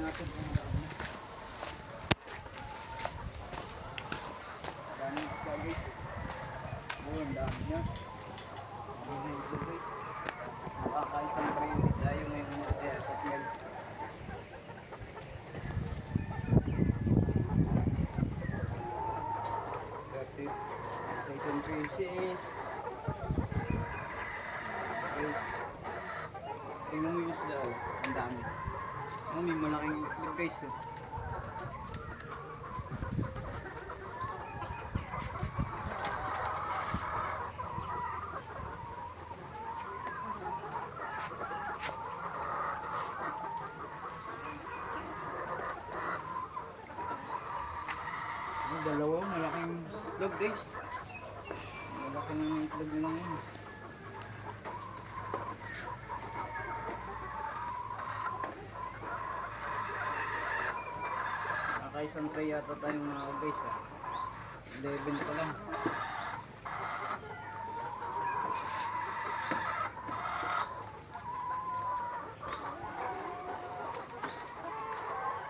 natin kung daan na. Dami ka guys. Ang dami niya. Ang dami ito guys. Nakakaisang priority tayo ngayon mga kaya sa smell. Station pieces. Okay. Tingnan mo yung isda oh. Ang dami. Oh, may malaking itlog guys oh. Dalawa, malaking itlog guys. Malaki na yung itlog nila ngayon. Nakaisang tray yata tayong mga guys. 11 pa lang.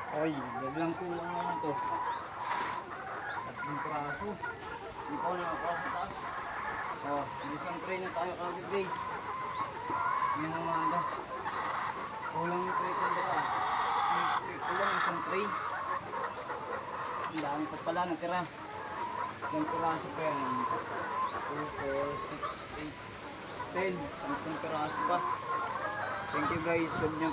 Ay, lang kulang naman to. Tatlong praso. Hindi pa ako nakakasataas. Oh, isang tray na tayo kagad guys. Yan ang manda. Kulang yung tray ko ba? Kulang isang tray. Ang dami pa pala natira. Ilang piraso pa yan. 2, 4, 6, 8, 10. 10 piraso pa. Thank you guys. Huwag niyong